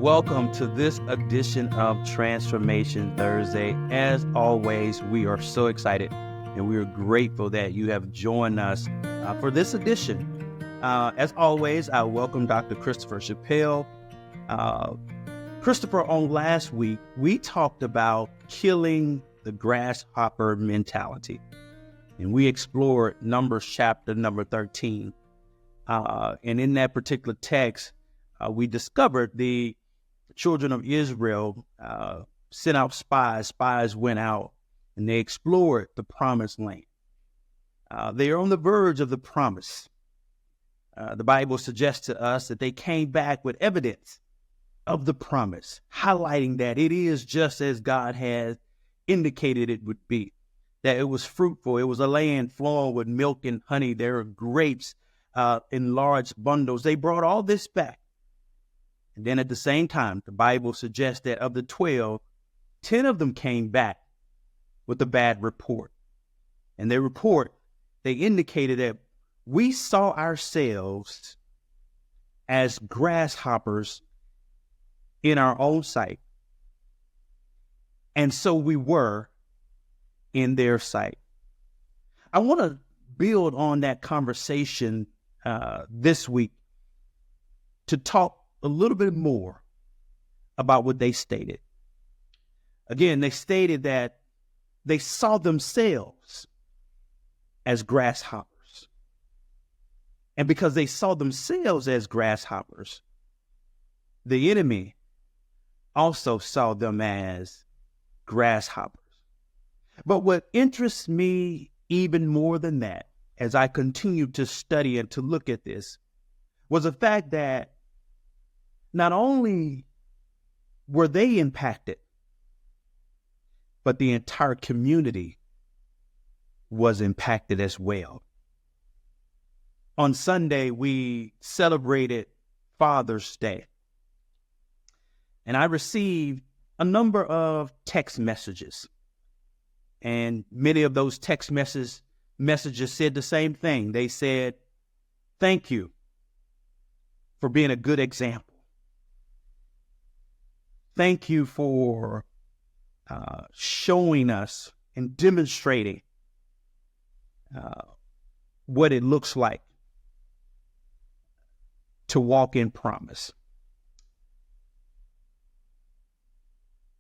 Welcome to this edition of Transformation Thursday. As always, we are so excited and we are grateful that you have joined us for this edition. As always, I welcome Dr. Christopher Chappell. Christopher, on last week, we talked about killing the grasshopper mentality, and we explored Numbers chapter number 13. And in that particular text, we discovered the children of Israel sent out spies. Spies went out and they explored the promised land. They are on the verge of the promise. The Bible suggests to us that they came back with evidence of the promise, highlighting that it is just as God has indicated it would be, that it was fruitful. It was a land flowing with milk and honey. There are grapes in large bundles. They brought all this back. And then at the same time, the Bible suggests that of the 12, 10 of them came back with a bad report. And their report, they indicated that we saw ourselves as grasshoppers in our own sight. And so we were in their sight. I want to build on that conversation this week to talk a little bit more about what they stated. Again, they stated that they saw themselves as grasshoppers. And because they saw themselves as grasshoppers, the enemy also saw them as grasshoppers. But what interests me even more than that, as I continued to study and to look at this, was the fact that not only were they impacted, but the entire community was impacted as well. On Sunday, we celebrated Father's Day, and I received a number of text messages, and many of those text messages said the same thing. They said, "Thank you for being a good example. Thank you for showing us and demonstrating what it looks like to walk in promise."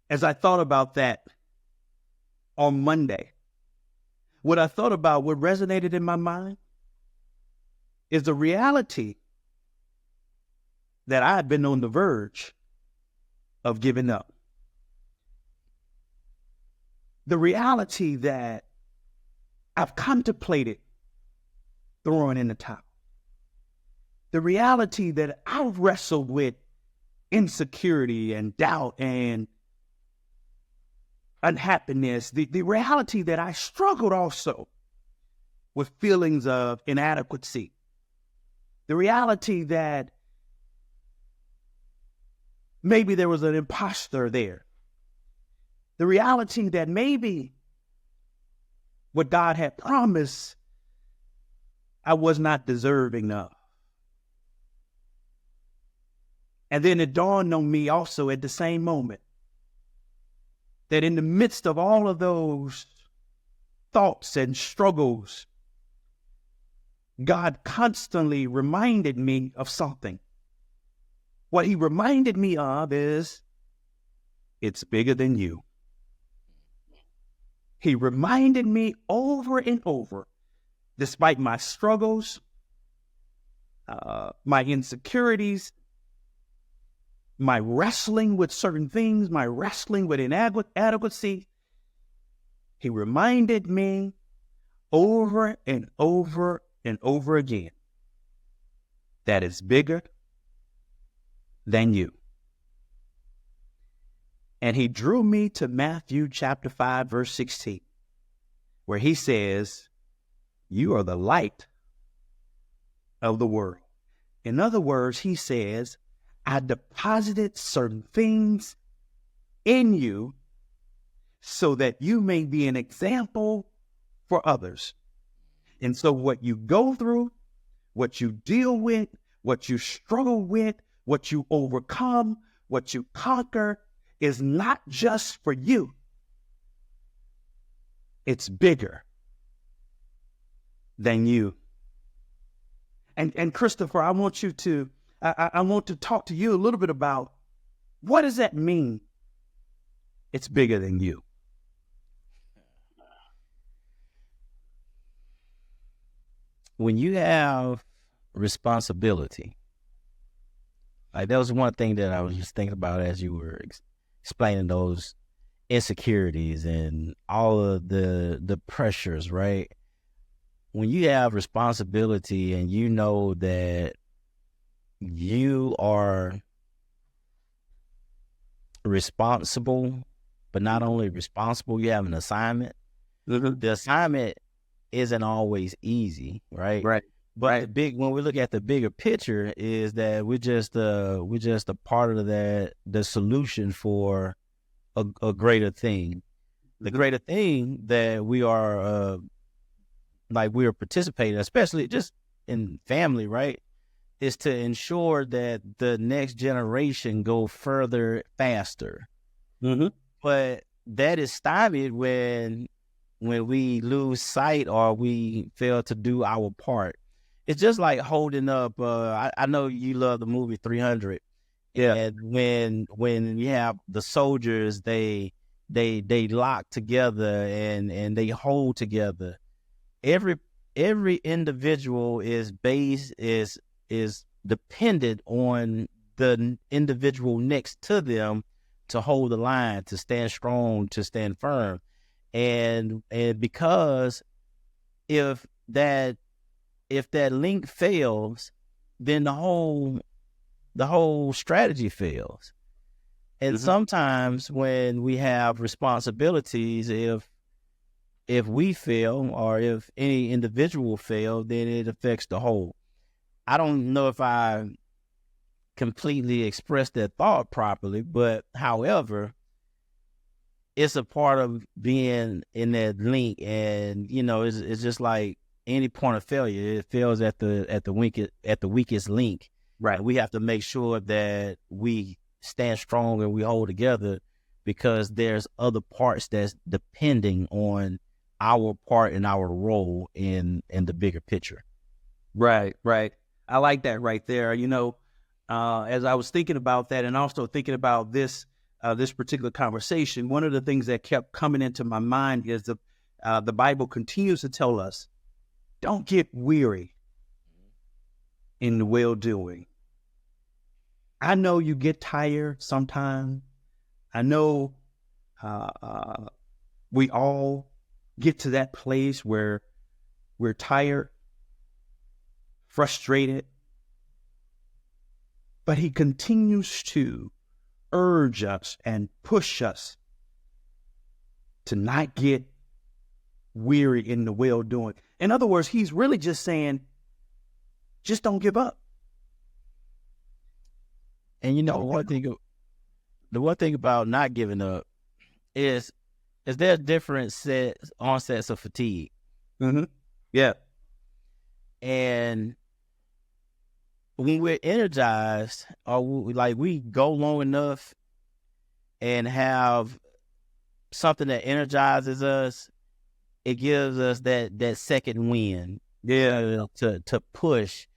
As I thought about that on Monday, what I thought about, what resonated in my mind, is the reality that I had been on the verge of giving up. The reality that I've contemplated throwing in the towel. The reality that I've wrestled with insecurity and doubt and unhappiness. The reality that I struggled also with feelings of inadequacy. The reality that maybe there was an imposter there. The reality that maybe what God had promised, I was not deserving of. And then it dawned on me also at the same moment that in the midst of all of those thoughts and struggles, God constantly reminded me of something. What he reminded me of is, it's bigger than you. He reminded me over and over, despite my struggles, my insecurities, my wrestling with certain things, my wrestling with inadequacy, he reminded me over and over and over again that it's bigger than you. And he drew me to Matthew chapter 5, verse 16, where he says, "You are the light of the world." In other words, he says, I deposited certain things in you so that you may be an example for others. And so what you go through, what you deal with, what you struggle with, what you overcome, what you conquer is not just for you. It's bigger than you. And Christopher, I want to talk to you a little bit about, what does that mean? It's bigger than you. When you have responsibility, like that was one thing that I was just thinking about as you were explaining those insecurities and all of the pressures, right? When you have responsibility and you know that you are responsible, but not only responsible, you have an assignment. Mm-hmm. The assignment isn't always easy, right? Right. But when we look at the bigger picture, is that we're just a part of the solution for a greater thing. The greater thing that we are we are participating, especially just in family, right, is to ensure that the next generation go further faster. Mm-hmm. But that is stymied when we lose sight or we fail to do our part. It's just like holding up. I know you love the movie 300. Yeah. And when you have the soldiers, they lock together and they hold together. Every individual is dependent on the individual next to them to hold the line, to stand strong, to stand firm. And because if that link fails, then the whole strategy fails. And sometimes when we have responsibilities, if we fail or if any individual fail, then it affects the whole. I don't know if I completely expressed that thought properly, but however, it's a part of being in that link. And it's just like any point of failure, it fails at the weakest link. Right. And we have to make sure that we stand strong and we hold together, because there's other parts that's depending on our part and our role in the bigger picture. Right. I like that right there. As I was thinking about that and also thinking about this particular conversation, one of the things that kept coming into my mind is the Bible continues to tell us, don't get weary in the well-doing. I know you get tired sometimes. I know we all get to that place where we're tired, frustrated, but he continues to urge us and push us to not get weary in the well-doing. In other words, he's really just saying, just don't give up. And the one thing about not giving up is there different onsets of fatigue. Mm-hmm. Yeah. And when we're energized, or we go long enough and have something that energizes us, it gives us that second wind, to push.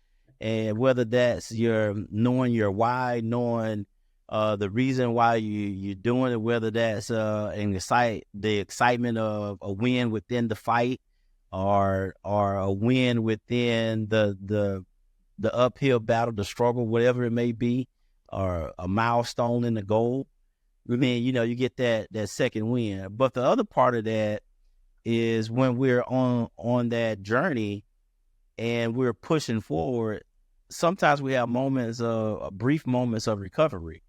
And whether that's knowing your why, knowing the reason why you're doing it, whether that's the excitement of a win within the fight, or a win within the uphill battle, the struggle, whatever it may be, or a milestone in the goal. Then you get that second win. But the other part of that is when we're on that journey and we're pushing forward, sometimes we have brief moments of recovery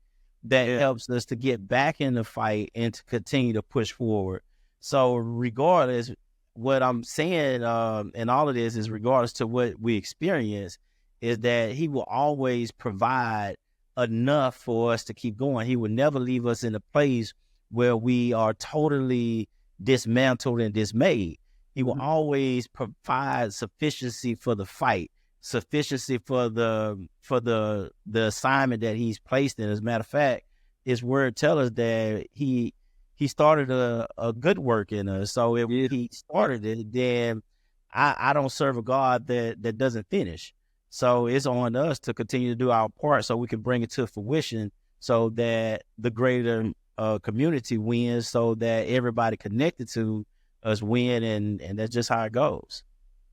that helps us to get back in the fight and to continue to push forward. So regardless, what I'm saying in all of this is, regardless to what we experience, is that he will always provide enough for us to keep going. He will never leave us in a place where we are totally dismantled and dismayed. He will always provide sufficiency for the fight, sufficiency for the assignment that he's placed in. As a matter of fact, his word tells us that he started a good work in us. So if he started it, then I don't serve a God that doesn't finish. So it's on us to continue to do our part so we can bring it to fruition, so that the greater community wins, so that everybody connected to us win, and that's just how it goes.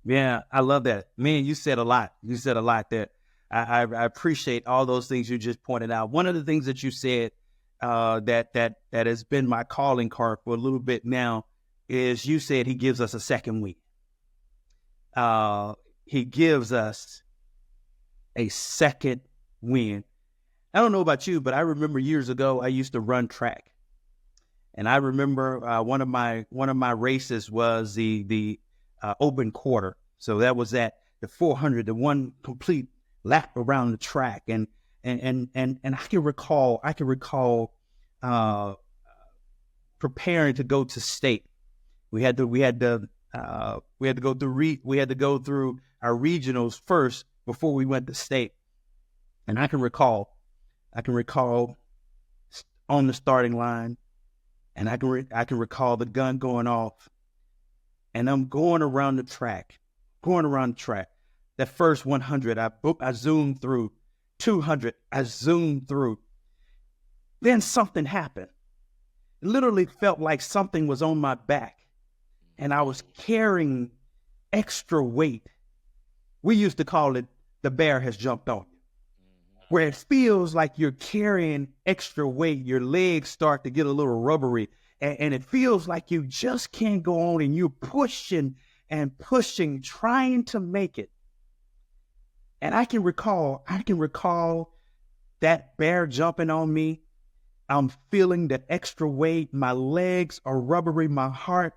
Yeah, I love that. Man, you said a lot. You said a lot there. I appreciate all those things you just pointed out. One of the things that you said that has been my calling card for a little bit now is you said he gives us a second week. He gives us a second win. I don't know about you, but I remember years ago I used to run track, and I remember one of my races was the open quarter. So that was at the 400, the one complete lap around the track, and I can recall preparing to go to state. We had to go through our regionals first before we went to state. And I can recall on the starting line, and I can recall the gun going off, and I'm going around the track. That first 100, I zoomed through. 200, I zoomed through. Then something happened. It literally felt like something was on my back, and I was carrying extra weight. We used to call it the bear has jumped on you, where it feels like you're carrying extra weight. Your legs start to get a little rubbery, and it feels like you just can't go on, and you're pushing and pushing, trying to make it. And I can recall that bear jumping on me. I'm feeling the extra weight. My legs are rubbery. My heart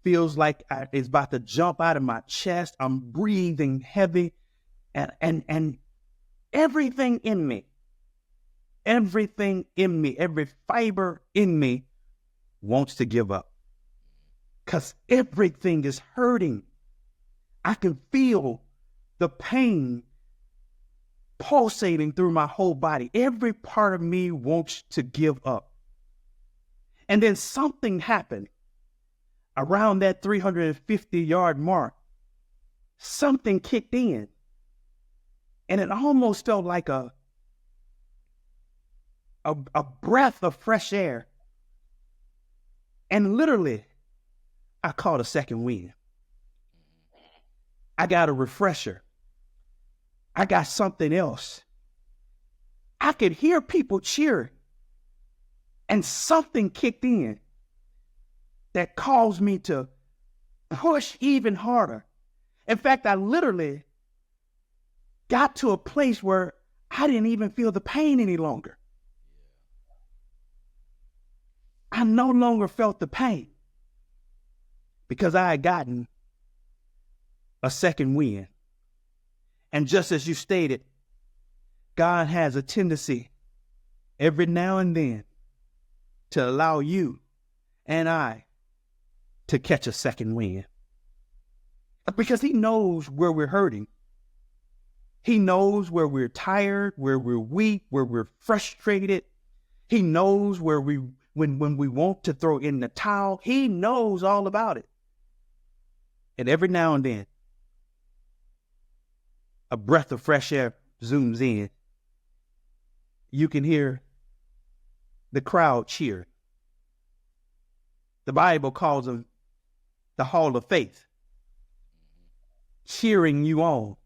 feels like it's about to jump out of my chest. I'm breathing heavy, and everything in me, every fiber in me wants to give up, because everything is hurting. I can feel the pain pulsating through my whole body. Every part of me wants to give up. And then something happened around that 350-yard mark. Something kicked in, and it almost felt like a breath of fresh air. And literally, I caught a second wind. I got a refresher. I got something else. I could hear people cheering, and something kicked in that caused me to push even harder. In fact, I literally got to a place where I didn't even feel the pain any longer. I no longer felt the pain because I had gotten a second wind. And just as you stated, God has a tendency every now and then to allow you and I to catch a second wind, because he knows where we're hurting. He knows where we're tired, where we're weak, where we're frustrated. He knows where when we want to throw in the towel. He knows all about it. And every now and then, a breath of fresh air zooms in. You can hear the crowd cheer. The Bible calls them the Hall of Faith, cheering you on.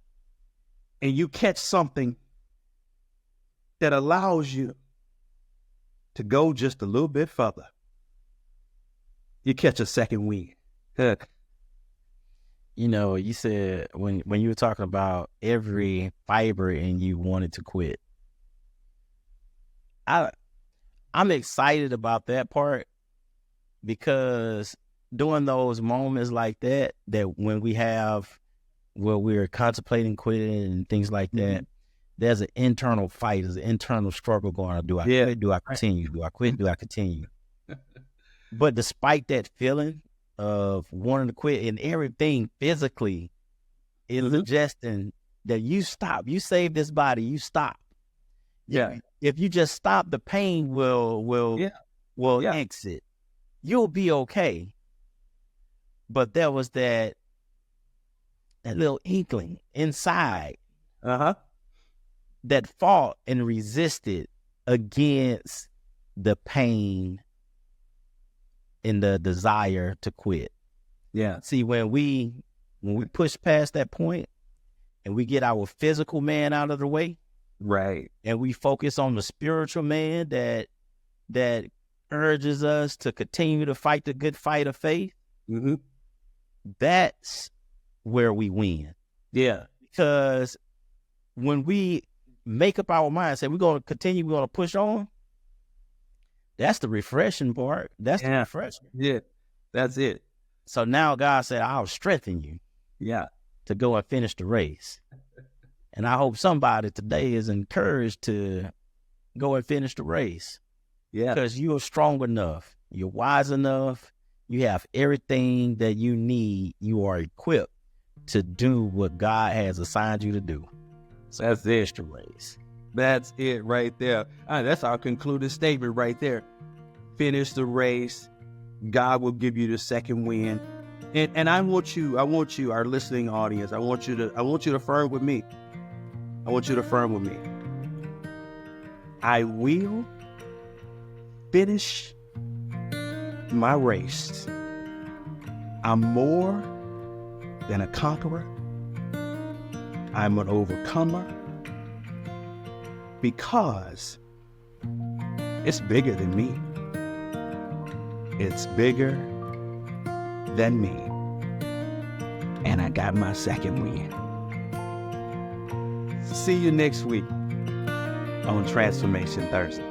And you catch something that allows you to go just a little bit further. You catch a second wind. You know, you said when you were talking about every fiber in you wanted to quit. I'm excited about that part, because during those moments like that when we're contemplating quitting and things like that, there's an internal fight, there's an internal struggle going on. Do I quit? Do I continue? Do I quit? Do I continue? But despite that feeling of wanting to quit, and everything physically is suggesting that you stop, you save this body, you stop. Yeah. if you just stop, the pain will Yeah. Yeah. exit. You'll be okay. But there was that little inkling inside Uh-huh. that fought and resisted against the pain and the desire to quit. Yeah. See, when we push past that point and we get our physical man out of the way, Right. and we focus on the spiritual man that urges us to continue to fight the good fight of faith, Mm-hmm. that's where we win. Yeah. Because when we make up our mind, say we're going to continue, we're going to push on, that's the refreshing part. That's the Yeah. refreshing. Yeah. That's it. So now God said, I'll strengthen you Yeah. to go and finish the race. And I hope somebody today is encouraged to go and finish the race, Yeah. because you are strong enough. You're wise enough. You have everything that you need. You are equipped to do what God has assigned you to do. So That's it. finish the race. That's it right there. That's our concluded statement right there. Finish the race. God will give you the second win. And I want you, our listening audience, I want you to affirm with me. I want you to affirm with me. I will finish my race. I'm more than a conqueror. I'm an overcomer. Because it's bigger than me. It's bigger than me. And I got my second win. See you next week on Transformation Thursday.